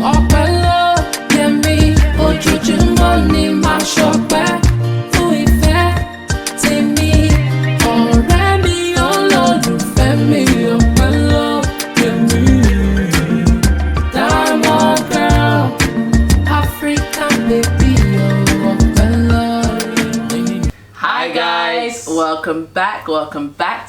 ọpẹ́ ló yẹ mí, ojoojúmọ́ ni màá ṣọpẹ́ fún ìfẹ́ tèmi, ọ̀rẹ́ mi olólùfẹ́ mi, ọpẹ́ ló yẹ mí. Diamond girl, African baby, ọpẹ́ ló yẹ mí. Hi guys, welcome back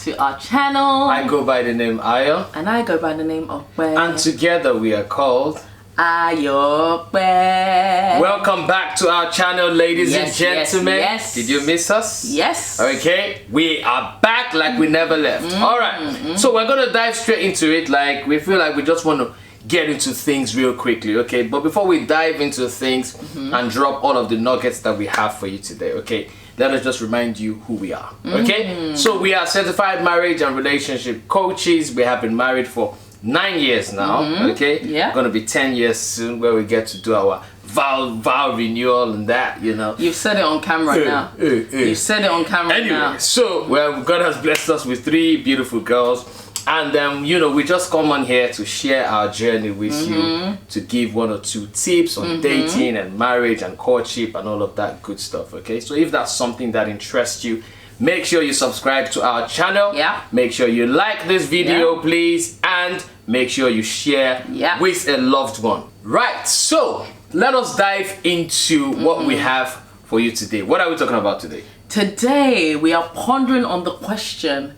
to our channel. I go by the name Ayo, And I go by the name of and together we are called Ayope. Welcome back to our channel, ladies and gentlemen. Yes. Did you miss us? Yes. Okay, we are back like we never left. All right, so we're gonna dive straight into it. Like, we feel like we just want to get into things real quickly, okay? But before we dive into things and drop all of the nuggets that we have for you today, okay, let us just remind you who we are, okay? So we are certified marriage and relationship coaches. We have been married for 9 years now, okay? Yeah. Gonna be 10 years soon, where we get to do our vow renewal and that, you know. You've said it on camera now. You've said it on camera Anyway, now. so well, God has blessed us with 3 beautiful girls, and you know, we just come on here to share our journey with you, to give 1 or 2 tips on dating and marriage and courtship and all of that good stuff, okay? So if that's something that interests you, make sure you subscribe to our channel. Yeah. Make sure you like this video, please, and make sure you share with a loved one. Right, so let us dive into what we have for you today. What are we talking about today? Today we are pondering on the question,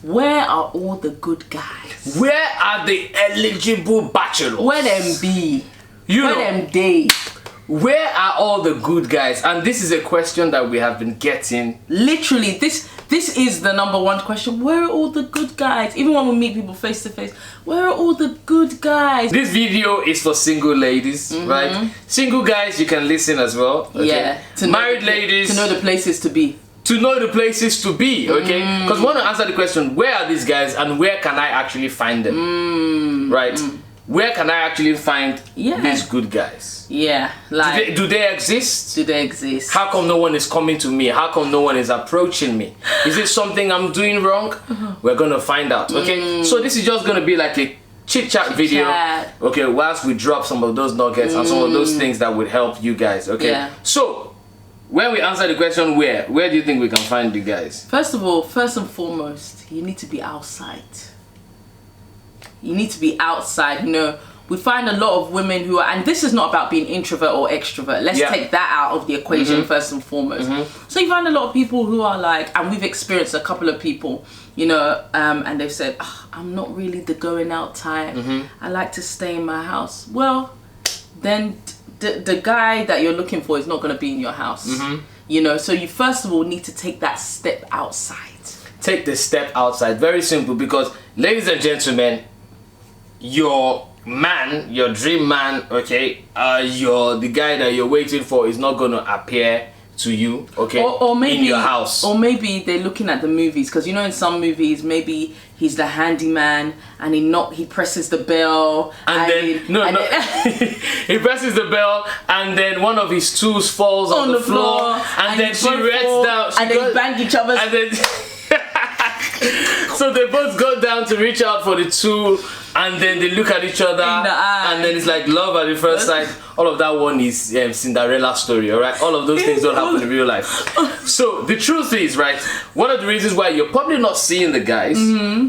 where are all the good guys? Where are the eligible bachelors? Where them be? You Where know, them they? where are all the good guys? And this is a question that we have been getting. Literally, this is the #1 question. Where are all the good guys? Even when we meet people face to face, where are all the good guys? This video is for single ladies, right? Single guys, you can listen as well. Okay? Yeah. Married ladies, to know the places to be. to know the places to be, okay? Because we want to answer the question, where are these guys and where can I actually find them? Right? Where can I actually find these good guys? Yeah, like Do they exist? do they exist? How come no one is coming to me? How come no one is approaching me? Is it something I'm doing wrong? We're gonna find out, okay? So this is just gonna be like a chit-chat video, okay, whilst we drop some of those nuggets and some of those things that would help you guys, okay? Yeah. So when we answer the question, where do you think we can find you guys? First of all, first and foremost, you need to be outside. You need to be outside. You know, we find a lot of women who are, and this is not about being introvert or extrovert. Let's take that out of the equation first and foremost. So you find a lot of people who are like, and we've experienced a couple of people, you know, and they've said, I'm not really the going out type. I like to stay in my house. Well, then the guy that you're looking for is not going to be in your house. You know, so you first of all need to take that step outside. Take the step outside. Very simple, because ladies and gentlemen, your man, your dream man, okay, the guy that you're waiting for is not gonna appear to you, okay, or maybe, in your house. Or maybe they're looking at the movies, because you know in some movies maybe he's the handyman and he presses the bell and then he presses the bell and then one of his tools falls on the floor and then she rests down and they bang each other and then so they both go down to reach out for the tool and then they look at each other and then it's like love at the first sight. All of that one is Cinderella story, all right? All of those things don't happen in real life. So the truth is, right, one of the reasons why you're probably not seeing the guys,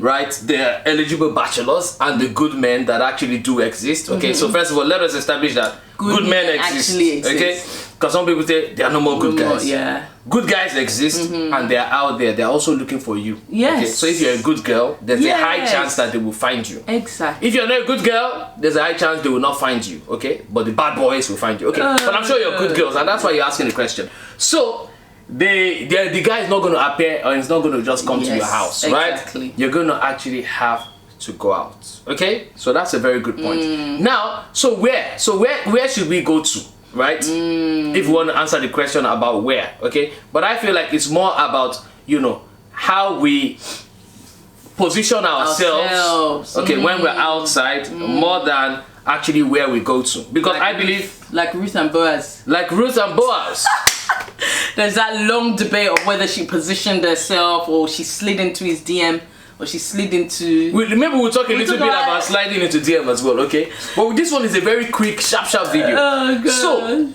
right, the eligible bachelors and the good men that actually do exist, okay? So first of all, let us establish that good men exist, okay? Because some people say there are no more good guys. Good guys exist and they are out there. They're also looking for you. Yes. Okay? So if you're a good girl, there's a high chance that they will find you. Exactly. If you're not a good girl, there's a high chance they will not find you. Okay? But the bad boys will find you. Okay? But I'm sure you're good girls, and that's why you're asking the question. So the guy is not going to appear, or he's not going to just come to your house, right? You're going to actually have to go out. Okay? So that's a very good point. Now, so where should we go to? Right? If we want to answer the question about where, okay? But I feel like it's more about, you know, how we position ourselves okay, when we're outside, more than actually where we go to. Because like I believe... Like Ruth and Boaz. Like Ruth and Boaz. There's that long debate of whether she positioned herself or she slid into his DM. or she slid into. Maybe we'll talk a little bit about sliding into DM as well, okay? But this one is a very quick, sharp video. Oh god. So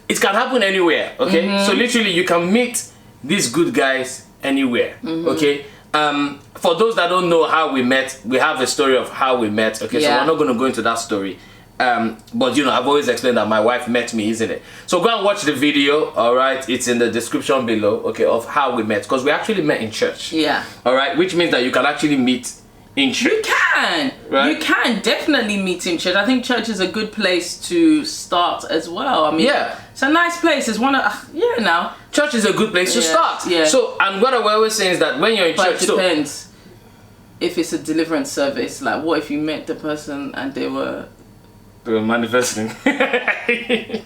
it can happen anywhere, okay? So literally, you can meet these good guys anywhere, okay? For those that don't know how we met, we have a story of how we met, okay? So we're not going to go into that story. But you know, I've always explained that my wife met me, isn't it? So go and watch the video, all right? It's in the description below, okay, of how we met, because we actually met in church. Yeah. All right, which means that you can actually meet in church. You can. Right? You can definitely meet in church. I think church is a good place to start as well. I mean, it's a nice place. It's one of now. Church is a good place to start. Yeah. So, and what I always say is that when you're in church, it depends. If it's a deliverance service, like what if you met the person and they were manifesting? Okay.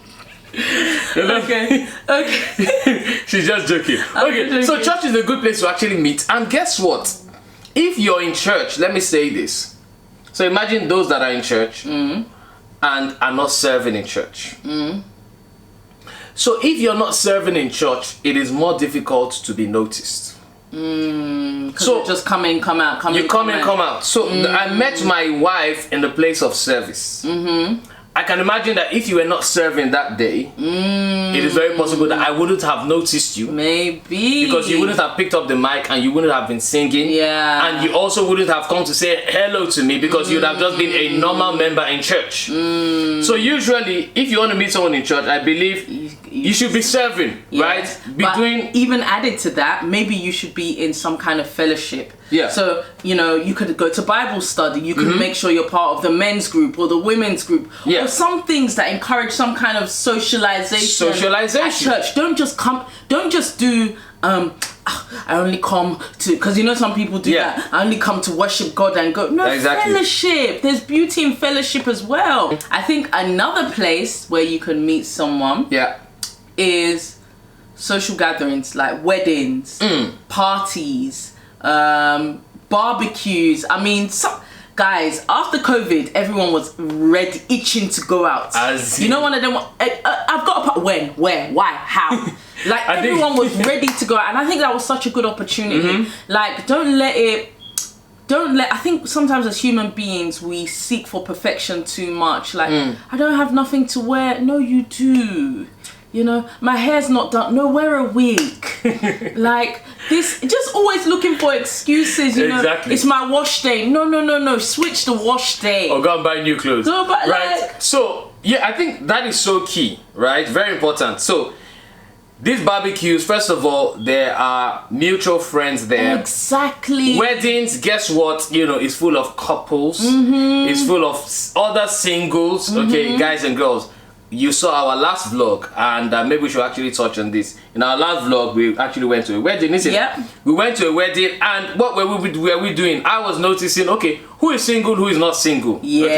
She's just joking. Okay, so church is a good place to actually meet. And guess what? If you're in church, let me say this. So imagine those that are in church and are not serving in church. So if you're not serving in church, it is more difficult to be noticed. So just come in, come out, come out. So I met my wife in the place of service. I can imagine that if you were not serving that day, it is very possible that I wouldn't have noticed you. Maybe. Because you wouldn't have picked up the mic and you wouldn't have been singing. Yeah. And you also wouldn't have come to say hello to me because you'd have just been a normal member in church. So usually, if you want to meet someone in church, I believe you should be serving, right? Even added to that, maybe you should be in some kind of fellowship. Yeah. So, you know, you could go to Bible study. You could make sure you're part of the men's group or the women's group. Yeah. Or some things that encourage some kind of socialization. At church. Don't just do, I only come to, because you know some people do that. I only come to worship God and go. No, fellowship. There's beauty in fellowship as well. I think another place where you can meet someone is social gatherings like weddings, parties, barbecues. I mean, guys, after COVID, everyone was itching to go out. You know, one of them, I've got a when, where, why, how. Like, everyone was ready to go out. And I think that was such a good opportunity. Like, I think sometimes as human beings, we seek for perfection too much. Like, I don't have nothing to wear. No, you do. You know, my hair's not done. No, wear a wig. Like this, just always looking for excuses. You know, it's my wash day. No. Switch the wash day. Or go and buy new clothes. No, but right. So yeah, I think that is so key, right? Very important. So these barbecues, first of all, there are mutual friends there. Exactly. Weddings, guess what? You know, it's full of couples. It's full of other singles. Okay, guys and girls. You saw our last vlog, and maybe we should actually touch on this. In our last vlog, we actually went to a wedding, isn't it? We went to a wedding, and what were we doing? I was noticing, okay, who is single, who is not single? We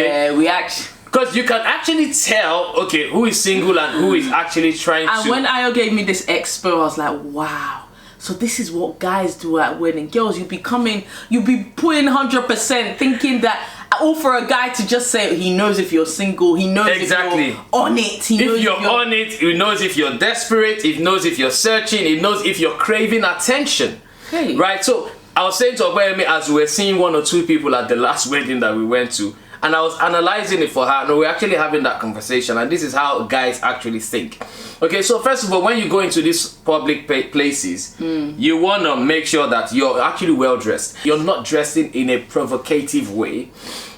actually... Because you can actually tell, okay, who is single and who is actually trying to... And when Ayo gave me this expo, I was like, wow. So this is what guys do at wedding. Girls, you'll be putting 100% thinking that... Or for a guy to just say he knows if you're single, he knows if you're on it. He knows if you're on it, he knows if you're desperate, he knows if you're searching, he knows if you're craving attention. Hey. Right? So I was saying to Ope as we were seeing one or two people at the last wedding that we went to, and I was analyzing it for her. No, we're actually having that conversation, and this is how guys actually think. Okay, so first of all, when you go into these public places, you want to make sure that you're actually well dressed. You're not dressing in a provocative way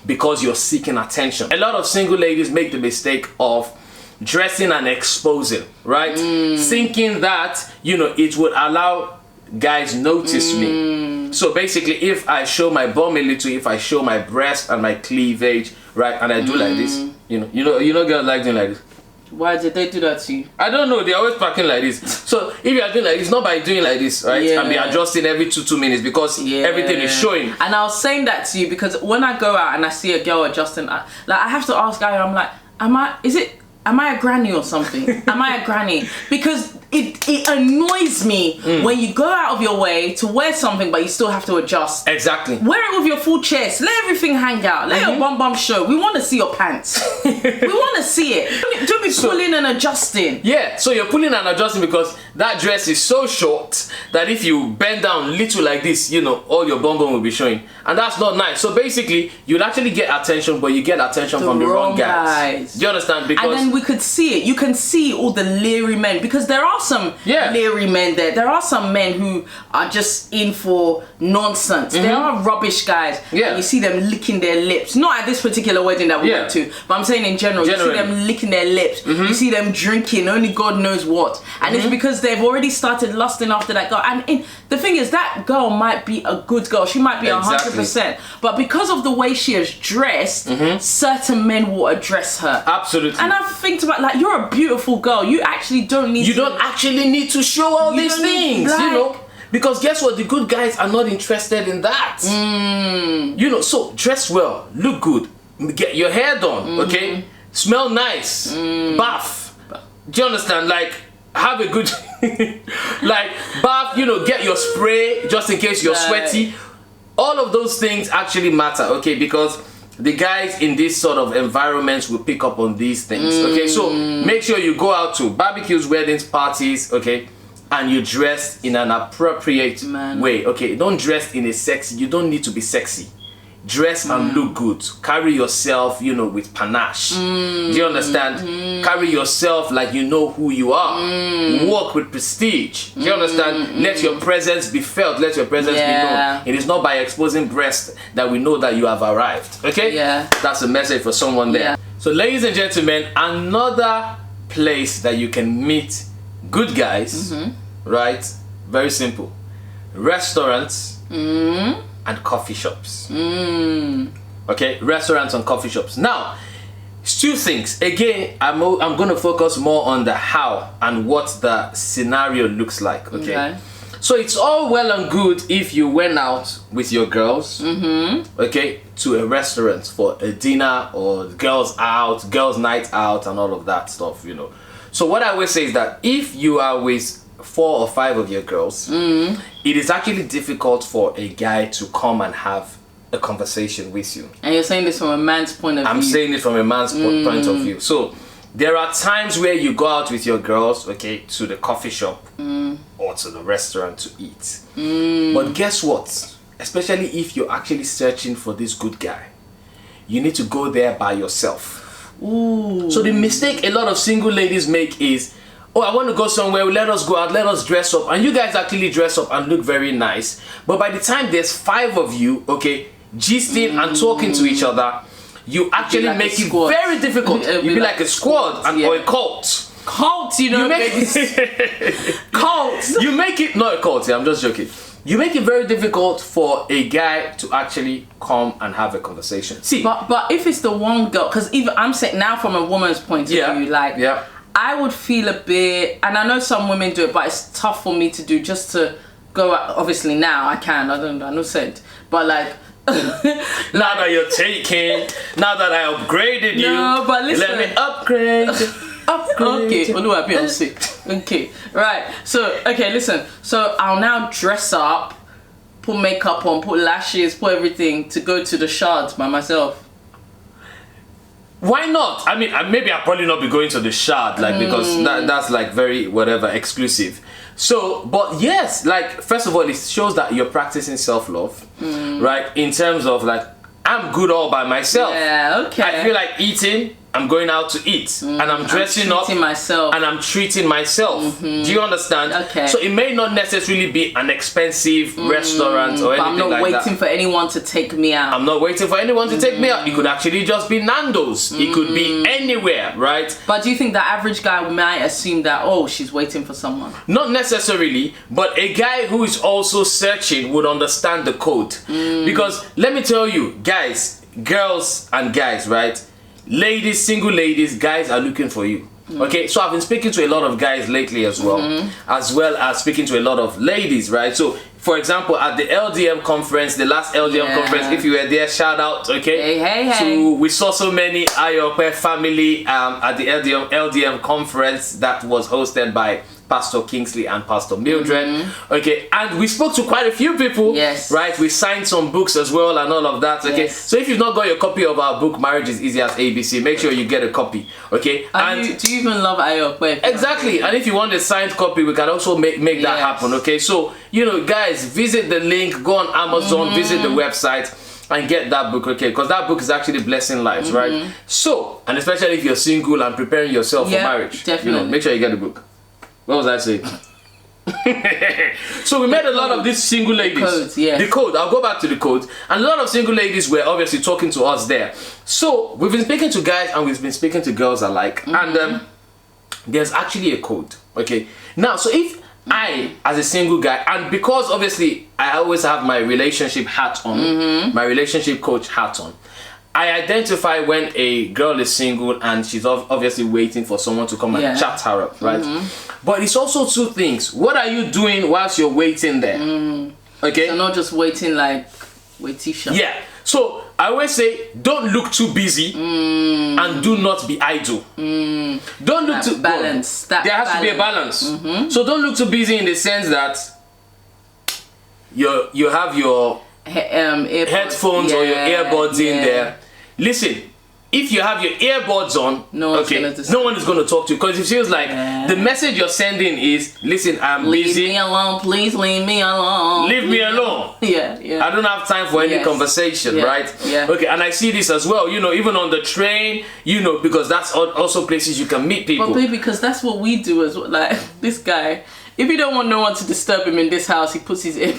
because you're seeking attention. A lot of single ladies make the mistake of dressing and exposing, right? Thinking that, you know, it would allow guys notice me. So basically, if I show my bum a little, if I show my breast and my cleavage, right, and I do like this, you know, girls like doing like this. Why did they do that to you? I don't know. They're always packing like this. So if you are doing like this, not by doing like this, right? And be adjusting every 2 minutes because everything is showing. And I was saying that to you because when I go out and I see a girl adjusting, like I have to ask Ayo, I'm like, am I a granny or something? Am I a granny? Because it annoys me when you go out of your way to wear something but you still have to adjust. Exactly. Wear it with your full chest. Let everything hang out. Let your bum show. We want to see your pants. We want to see it. Don't be pulling and adjusting. Yeah, so you're pulling and adjusting because that dress is so short that if you bend down little like this, you know, all your bum will be showing. And that's not nice. So basically, you'd actually get attention, but you get attention from the wrong guys. Do you understand? Because and then we could see it. You can see all the leery men, because there are some leery men there. There are some men who are just in for nonsense. There are rubbish guys. Yeah. And you see them licking their lips. Not at this particular wedding that we went to, but I'm saying in general. You see them licking their lips. You see them drinking, only God knows what. And it's because they've already started lusting after that girl. And the thing is, that girl might be a good girl. She might be 100%. But because of the way she is dressed, certain men will address her. Absolutely. And I think about, like, you're a beautiful girl. You actually don't need don't actually need to show all these things, you know. Because guess what? The good guys are not interested in that. You know, so dress well, look good, get your hair done, okay? Smell nice, bath. Do you understand? Like, have a good, like, bath, you know, get your spray just in case you're sweaty. All of those things actually matter, okay? Because the guys in this sort of environments will pick up on these things, okay? So make sure you go out to barbecues, weddings, parties, okay? And you dress in an appropriate way, okay? Don't dress in a sexy, you don't need to be sexy. Dress and look good. Carry yourself, you know, with panache. Do you understand? Carry yourself like you know who you are. Walk with prestige. Do you understand? Let your presence be felt. Let your presence be known. It is not by exposing breast that we know that you have arrived. Okay? Yeah. That's a message for someone there. Yeah. So, ladies and gentlemen, another place that you can meet good guys, right? Very simple. Restaurants and coffee shops. Okay, restaurants and coffee shops. Now, it's two things. Again, I'm going to focus more on the how and what the scenario looks like. Okay. So it's all well and good if you went out with your girls, okay, to a restaurant for a dinner or girls night out and all of that stuff, you know. So what I always say is that if you are with 4 or 5 of your girls, it is actually difficult for a guy to come and have a conversation with you. And you're saying this from a man's point of view. I'm saying it from a man's point of view. So there are times where you go out with your girls, okay, to the coffee shop or to the restaurant to eat. But guess what? Especially if you're actually searching for this good guy, you need to go there by yourself. So the mistake a lot of single ladies make is, oh, I want to go somewhere, let us go out, let us dress up. And you guys actually dress up and look very nice. But by the time there's 5 of you, okay, gisting and talking to each other, you actually like make it very difficult. You'd be like a squad or a cult. Cult, you know, you make cult. You make it, not a cult, I'm just joking. You make it very difficult for a guy to actually come and have a conversation. See, but if it's the one girl, because even I'm saying now from a woman's point of view, like, I would feel a bit, and I know some women do it, but it's tough for me to do, just to go out. Obviously now I can, I don't know, said, but like, now that you're taking, now that I upgraded you, no, but listen, let me upgrade. Okay, okay, right. So, okay, listen. So I'll now dress up, put makeup on, put lashes, put everything to go to the shards by myself. Why not? I mean, maybe I'll probably not be going to the shard, like, because that's like very whatever exclusive. So, but yes, like, first of all, it shows that you're practicing self-love, right? In terms of like, I'm good all by myself. Yeah, okay. I feel like eating, I'm going out to eat, and I'm dressing up myself, and I'm treating myself. Do you understand? Okay. So it may not necessarily be an expensive restaurant or anything like that. I'm not waiting for anyone to take me out. I'm not waiting for anyone to take me out. It could actually just be Nando's. It could be anywhere, right? But do you think the average guy might assume that, oh, she's waiting for someone? Not necessarily, but a guy who is also searching would understand the code. Because let me tell you, guys, girls and guys, right? Ladies, single ladies, guys are looking for you. Okay, so I've been speaking to a lot of guys lately as well as speaking to a lot of ladies, right? So, for example, at the LDM conference, the last LDM conference, if you were there, shout out, okay? Hey. So we saw so many Ayope family at the LDM conference that was hosted by Pastor Kingsley and Pastor Mildred. Okay, and we spoke to quite a few people. Yes. Right, we signed some books as well and all of that. Okay, Yes. so if you've not got your copy of our book, Marriage is Easy as ABC, make sure you get a copy. Okay, And do you even love Ayope? exactly, and if you want a signed copy, we can also make that Yes. happen. Okay, so guys, visit the link, go on Amazon, visit the website, and get that book. Okay, because that book is actually blessing lives, right? So, and especially if you're single and preparing yourself for marriage, definitely. make sure you get the book. What was I saying? So we met a lot of these single ladies. Codes, yes. The code. I'll go back to the code. And a lot of single ladies were obviously talking to us there. So we've been speaking to guys and we've been speaking to girls alike. And there's actually a code. Okay. Now, so if I, as a single guy, and because obviously I always have my relationship hat on, my relationship coach hat on, I identify when a girl is single and she's obviously waiting for someone to come and chat her up, right? But it's also two things. What are you doing whilst you're waiting there? Okay? So not just waiting like waitisha. Yeah. So I always say, don't look too busy and do not be idle. Don't look too balance. There has to be a balance. So don't look too busy in the sense that you have your headphones or your earbuds in there. Listen, if you have your earbuds on, no one is going to talk to you, because it feels like the message you're sending is, listen, I'm busy. Leave me alone, please leave me alone. Leave me alone. Yeah. I don't have time for any conversation, right? Yeah. Okay, and I see this as well, even on the train, because that's also places you can meet people. But baby, because that's what we do as well. Like, this guy, if he don't want no one to disturb him in this house, he puts his ear.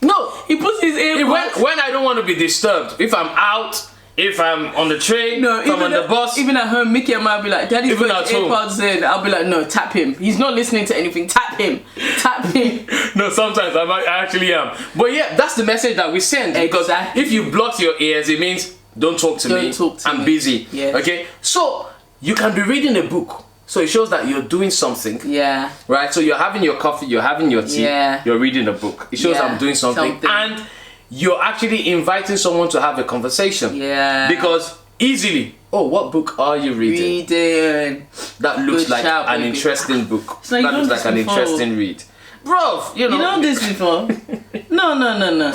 No, he puts his ear. When I don't want to be disturbed, if I'm out, if I'm on the train, if I'm on the bus. Even at home, Mickey and I will be like, Daddy's put his AirPods in. I'll be like, no, tap him. He's not listening to anything. Tap him. Tap him. No, sometimes I actually am. But yeah, that's the message that we send. Because if you block your ears, it means don't talk to me. I'm busy. Yes. Okay? So, you can be reading a book. So it shows that you're doing something. Yeah. Right? So you're having your coffee, you're having your tea, you're reading a book. It shows I'm doing something. And you're actually inviting someone to have a conversation. Yeah. Because easily, what book are you reading? That looks like an interesting book. That looks like an interesting read. Bro, you know this before? No.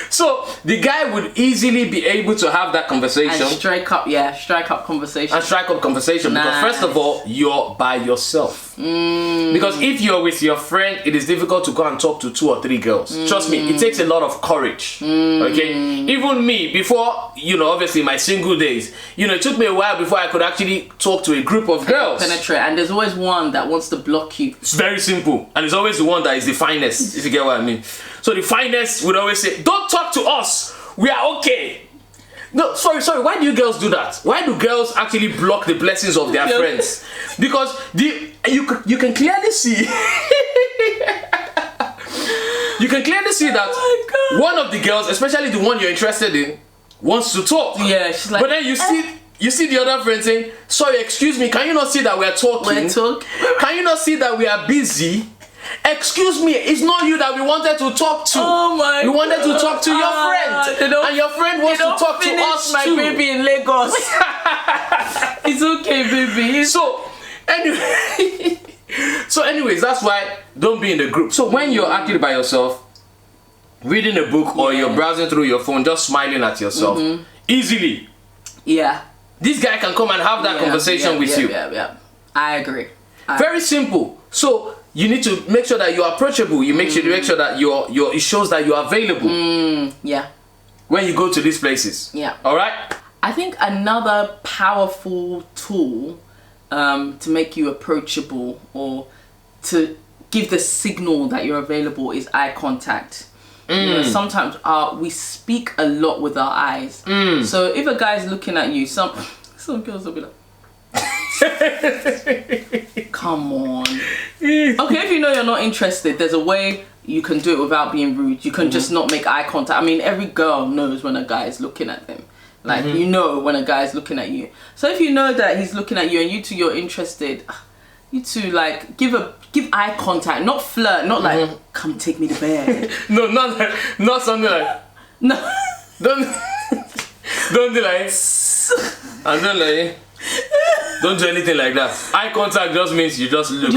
So the guy would easily be able to have that conversation. And strike up conversation. Because first of all, you're by yourself. Because if you're with your friend, it is difficult to go and talk to 2 or 3 girls. Trust me, it takes a lot of courage. Okay? Even me, before, obviously my single days, it took me a while before I could actually talk to a group of girls. Penetrate. And there's always one that wants to block you. It's very simple. And it's always the one that is the finest, if you get what I mean. So the finest would always say, don't talk to us. We are okay. No, sorry. Why do you girls do that? Why do girls actually block the blessings of their friends? Because you can clearly see. You can clearly see that one of the girls, especially the one you're interested in, wants to talk. Yeah, she's like. But then you see the other friend saying, sorry, excuse me, can you not see that we're talking? Can you not see that we are busy? Excuse me, it's not you that we wanted to talk to. We wanted to talk to your friend. And your friend wants to talk to us my too. Baby in Lagos. It's okay, baby. So anyways, that's why don't be in the group. So when you're actually by yourself, reading a book or you're browsing through your phone, just smiling at yourself, easily. Yeah. This guy can come and have that conversation with you. Yeah. I agree. Very simple. So you need to make sure that you're approachable. You make sure that it shows that you're available. Yeah. When you go to these places. Yeah. All right. I think another powerful tool to make you approachable or to give the signal that you're available is eye contact. Sometimes we speak a lot with our eyes. So if a guy's looking at you, some girls will be like, come on. Okay, if you know you're not interested, there's a way you can do it without being rude. You can just not make eye contact. I mean, every girl knows when a guy is looking at them. Like, you know when a guy is looking at you. So if you know that he's looking at you and you two you're interested, you two like give eye contact, not flirt, not like come take me to bed. No, not something like don't do like and don't like Don't do anything like that. Eye contact just means you just look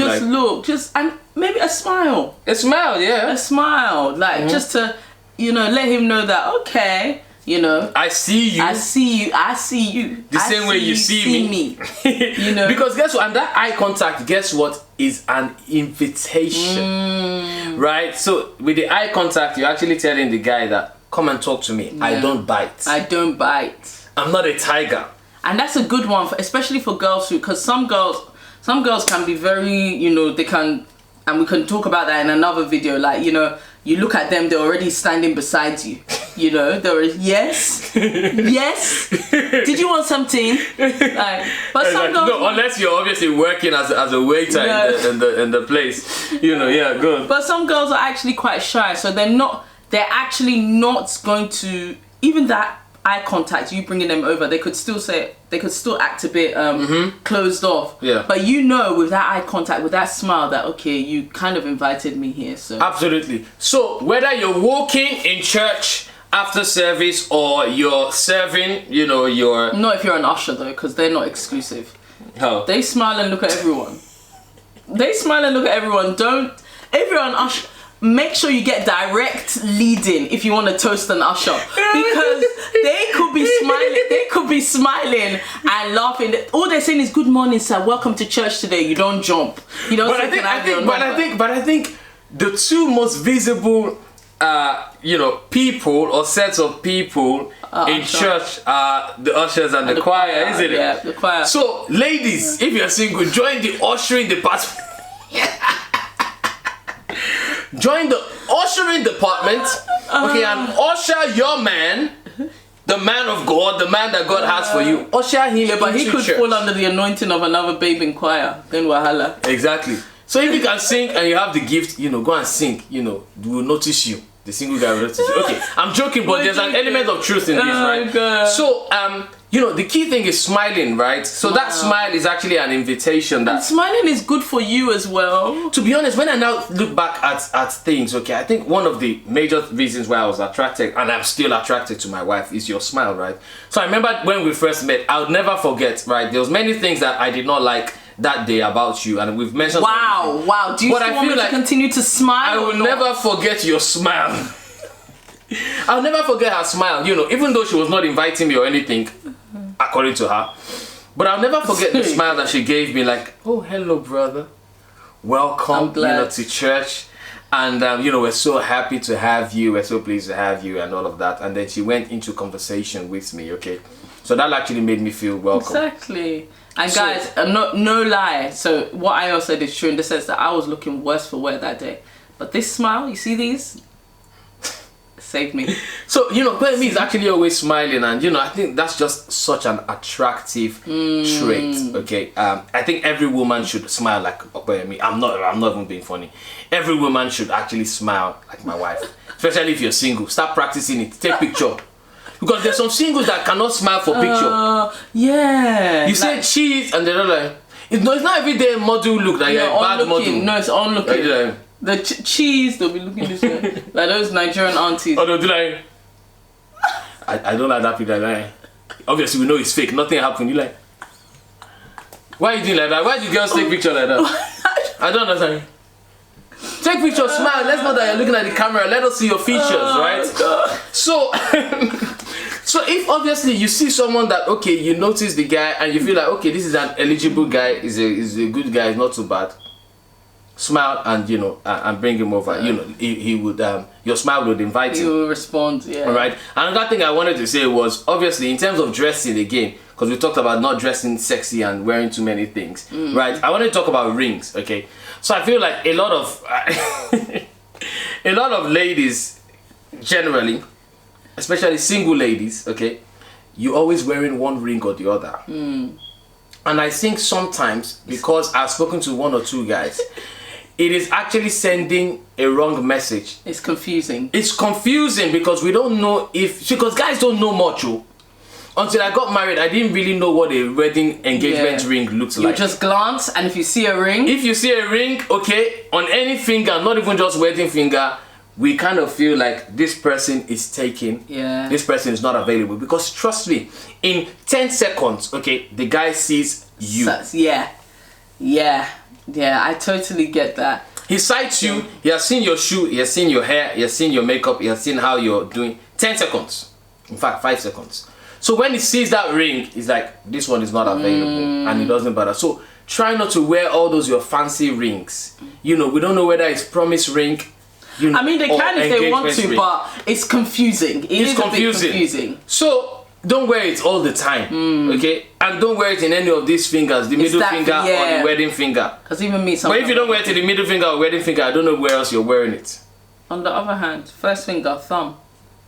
and maybe a smile. A smile, yeah. A smile, like just to, let him know that, okay, I see you. I see you. The same way you see me. Because guess what? And that eye contact, guess what? Is an invitation. Right? So with the eye contact, you're actually telling the guy that, come and talk to me. Yeah. I don't bite. I'm not a tiger. And that's a good one, especially for girls too, because some girls can be very, they can, and we can talk about that in another video, like, you look at them, they're already standing beside you. They're yes. Did you want something? But some girls, no, unless you're obviously working as a waiter in the place. Yeah, good. But some girls are actually quite shy, so they're actually not going to, even that eye contact, you bringing them over, they could still act a bit closed off. Yeah. But with that eye contact, with that smile, that okay, you kind of invited me here. So absolutely. So whether you're walking in church after service or you're serving, you're not if you're an usher though, because they're not exclusive. Oh. They smile and look at everyone. Don't, if you're an usher, make sure you get direct leading if you want to toast an usher, because they could be smiling and laughing. All they're saying is, good morning sir, welcome to church today. You don't jump, but I think the two most visible people or sets of people in church are the ushers and the choir, isn't it? Yeah, the choir. So ladies, if you're single, join the ushering department. Join the ushering department, okay, and usher your man, the man of God, the man that God has for you. Usher him. Yeah, but he could church. fall under the anointing of another babe in choir. Then wahala. Exactly. So if you can sing and you have the gift, go and sing. We will notice you. The single guy will notice you. Okay, I'm joking, but there's an element of truth in this, right? God. So the key thing is smiling, right? So that smile is actually an invitation. And smiling is good for you as well. To be honest, when I now look back at things, okay, I think one of the major reasons why I was attracted, and I'm still attracted to my wife, is your smile, right? So I remember when we first met, I would never forget, right? There was many things that I did not like that day about you, and we've mentioned. Wow. Do you still want me to continue to smile? I will never forget your smile. I'll never forget her smile. Even though she was not inviting me or anything, according to her, but I'll never forget the smile that she gave me. Like, oh, hello, brother. Welcome, to church, and we're so happy to have you. We're so pleased to have you, and all of that. And then she went into conversation with me. Okay, so that actually made me feel welcome. Exactly. And guys, no lie. So what Ayo said is true in the sense that I was looking worse for wear that day, but this smile, you see these, saved me. So me is actually always smiling, and I think that's just such an attractive trait. Okay, I think every woman should smile like me. I'm not even being funny. Every woman should actually smile like my wife, especially if you're single. Start practicing it. Take picture. Because there's some singles that cannot smile for picture. Yeah. You say cheese and they're like, it's not every day model look like you're a bad model. No, it's onlooking. Like, the cheese, they'll be looking this way. Like those Nigerian aunties. Oh, they'll do like, I don't like that picture. Like, obviously, we know it's fake. Nothing happened. You like, why are you doing like that? Why do girls take picture like that? I don't understand. Take picture, smile. Let's know that you're looking at the camera. Let us see your features, right? God. So, so if obviously you see someone that, okay, you notice the guy and you feel like, okay, this is an eligible guy, is a good guy, is not too bad. Smile and and bring him over. He would your smile would invite him. He will respond. Yeah. All right. Another thing I wanted to say was obviously in terms of dressing again, because we talked about not dressing sexy and wearing too many things, right? I want to talk about rings. Okay. So I feel like a lot of ladies generally, especially single ladies, okay, you're always wearing one ring or the other. And I think sometimes, because I've spoken to one or two guys, it is actually sending a wrong message. It's confusing. It's confusing because we don't know because guys don't know much. Until I got married, I didn't really know what a wedding engagement ring looks like. You just glance, and if you see a ring, okay, on any finger, not even just wedding finger, we kind of feel like this person is taken. Yeah. This person is not available, because trust me, in 10 seconds, okay, the guy sees you. Yeah, I totally get that. He sights you, he has seen your shoe, he has seen your hair, he has seen your makeup, he has seen how you're doing. 10 seconds. In fact, 5 seconds. So when he sees that ring, he's like, this one is not available, and it doesn't bother. So try not to wear all those your fancy rings. You know, we don't know whether it's promise ring. You know, I mean, they can if they want to, ring. but it's confusing. It's confusing. A bit confusing. So don't wear it all the time, okay? And don't wear it in any of these fingers, the middle finger or the wedding finger. Because even me, but if you don't wear it in the middle finger or wedding finger, I don't know where else you're wearing it. On the other hand, first finger, thumb.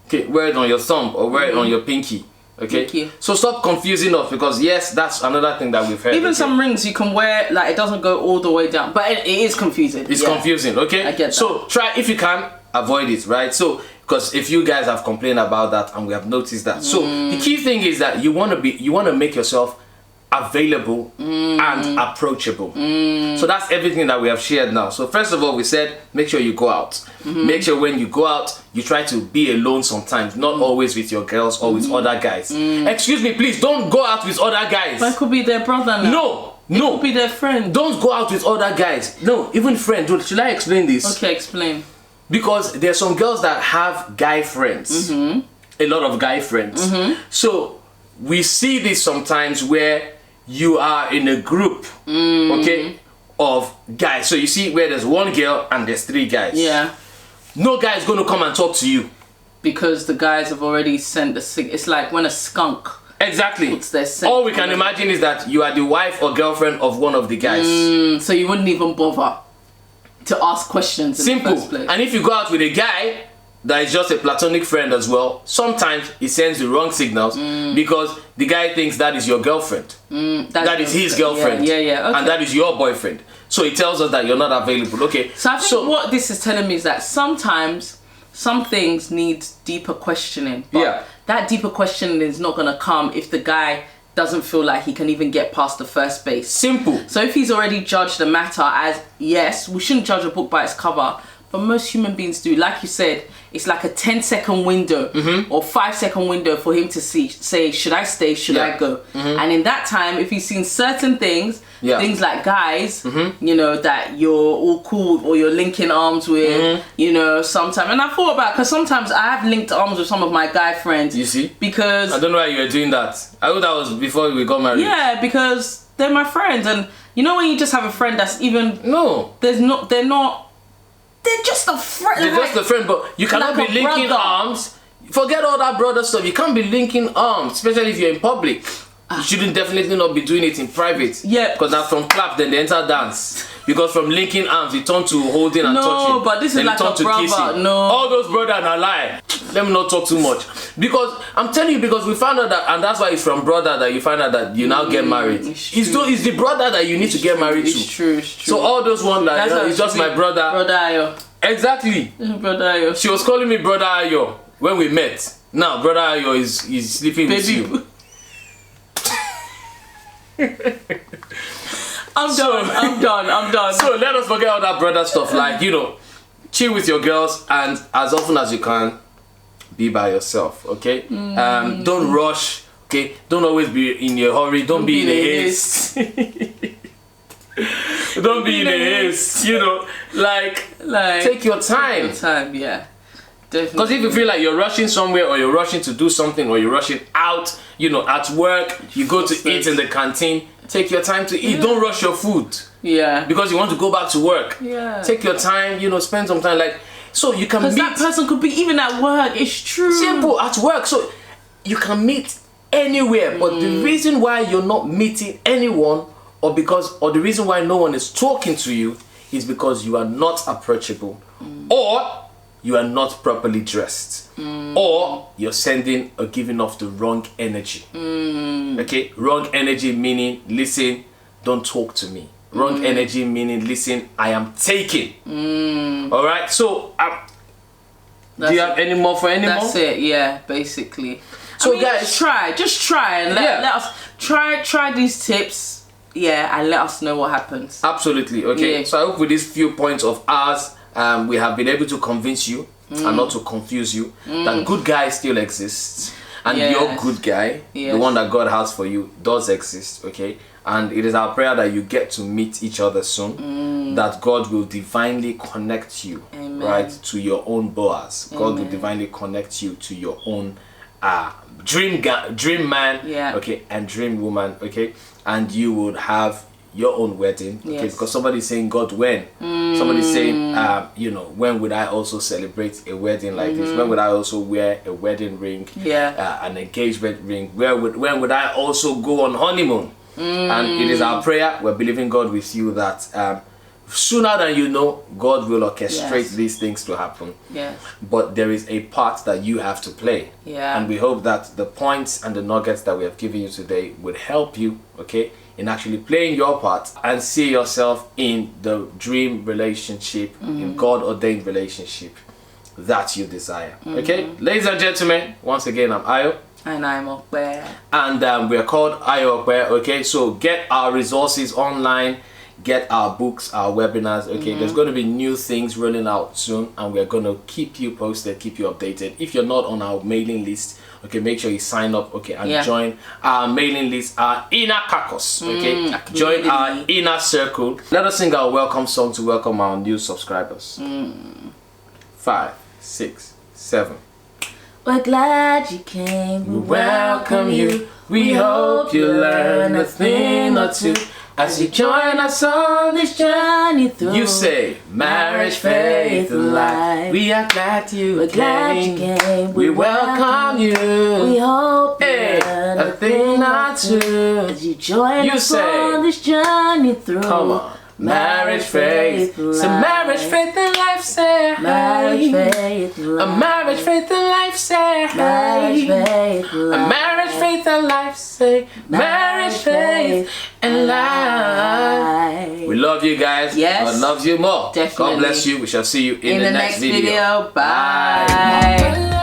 Okay, wear it on your thumb or wear it on your pinky. Okay, so stop confusing us, because yes, that's another thing that we've heard. Even some rings you can wear, like it doesn't go all the way down, but it is confusing. It's confusing, okay? I get that. So try, if you can, avoid it, right? So, because if you guys have complained about that and we have noticed that, so the key thing is that you want to make yourself available and approachable. So that's everything that we have shared now. So first of all, we said make sure you go out. Make sure when you go out, you try to be alone sometimes, not always with your girls or with other guys. Excuse me, please don't go out with other guys. That could be their brother now. No, it could be their friend. Don't go out with other guys. No, even friends. Should I explain this? Okay, explain. Because there's some girls that have guy friends, a lot of guy friends. So we see this sometimes where you are in a group, okay, of guys. So you see where there's one girl and there's 3 guys. Yeah. No guy is going to come and talk to you. Because the guys have already sent the signal. It's like when a skunk puts their scent. All we can imagine is that you are the wife or girlfriend of one of the guys. So you wouldn't even bother to ask questions in the first place. And if you go out with a guy that is just a platonic friend as well, sometimes he sends the wrong signals because the guy thinks that is your girlfriend. That is his girlfriend. Yeah, okay. And that is your boyfriend. So he tells us that you're not available. Okay. So I think what this is telling me is that sometimes some things need deeper questioning. But that deeper questioning is not going to come if the guy doesn't feel like he can even get past the first base. Simple. So if he's already judged the matter as, yes, we shouldn't judge a book by its cover, but most human beings do. Like you said, it's like a 10-second window or 5-second window for him to say, should I stay, should I go? And in that time, if he's seen certain things, things like guys, you know, that you're all cool with or you're linking arms with, you know, sometimes. And I thought about, because sometimes I have linked arms with some of my guy friends. You see? Because I don't know why you were doing that. I thought that was before we got married. Yeah, because they're my friends. And you know when you just have a friend that's even... No. They're just a friend. They're just a friend, but you cannot be linking arms. Forget all that brother stuff. You can't be linking arms, especially if you're in public. You shouldn't definitely not be doing it in private. Yeah. Because now from clap, then they enter dance. Because from linking arms, it turn to holding and touching. No, but this is like a brother. Kissing. No. All those brothers are lie. Let me not talk too much. Because I'm telling you, because we found out that, and that's why it's from brother that you find out that you now get married. It's the brother that you need to get married to. It's true. So all those ones that, you know, it's just my brother. Brother Ayo. Exactly. Brother Ayo. She was calling me brother Ayo when we met. Now brother Ayo is sleeping with you. I'm done. So let us forget all that brother stuff. Like, you know, chill with your girls, and as often as you can, be by yourself. Okay. Don't rush. Okay. Don't always be in a hurry. Don't be in a haste. Don't be in a haste. You know, like take your time. Take your time. Yeah. Because if you feel like you're rushing somewhere, or you're rushing to do something, or you're rushing out, you know, at work, you go to eat in the canteen, take your time to eat. Don't rush your food. Yeah. Because you want to go back to work. Yeah. Take your time, you know, spend some time, like, so you can meet. Because that person could be even at work, it's true. Simple, at work. So you can meet anywhere. But the reason why you're not meeting anyone, or the reason why no one is talking to you, is because you are not approachable. Or you are not properly dressed, or you're sending or giving off the wrong energy. Okay, wrong energy meaning, listen, don't talk to me. Wrong energy meaning, listen, I am taking. All right, so do you have any more for any more? That's it, yeah, basically. So I mean, guys, just try and let us try these tips, and let us know what happens. Absolutely. Okay, so I hope with these few points of ours, we have been able to convince you and not to confuse you that good guy still exists, and your good guy, the one that God has for you, does exist. Okay, And it is our prayer that you get to meet each other soon, that God will divinely connect you, right, to your own Boaz. God will divinely connect you to your own dream man, okay, and dream woman, okay, and you would have your own wedding, okay, because somebody's saying, God, when? Somebody's saying, you know, when would I also celebrate a wedding like this? When would I also wear a wedding ring, an engagement ring? When would I also go on honeymoon? And it is our prayer, we're believing God with you, that sooner than you know, God will orchestrate these things to happen. But there is a part that you have to play. And we hope that the points and the nuggets that we have given you today would help you, okay, in actually playing your part and see yourself in the dream relationship, in God-ordained relationship that you desire. Okay, ladies and gentlemen, once again, I'm Ayo. And I'm Ope. And we are called Ayope, okay? So get our resources online, get our books, our webinars, okay? There's going to be new things rolling out soon, and we're going to keep you posted, keep you updated. If you're not on our mailing list, okay, make sure you sign up, okay, and join our mailing list, our inner caucus, okay? Join our inner circle. Let us sing our welcome song to welcome our new subscribers. 5, 6, 7. We're glad you came. We welcome you. We hope you learn a thing or two as you join us on this journey through. You say marriage, faith, and life. We are glad you came. We welcome you. We hope you hey, learn a thing or two as you join us say, on this journey through. Come on. Marriage, faith, so marriage, faith, and life, say marriage, faith, a marriage, faith, and life, say marriage, faith, a marriage, faith, and life, say marriage, faith, and life. We love you guys. Yes. God loves you more. Definitely. God bless you. We shall see you in the next video. Bye.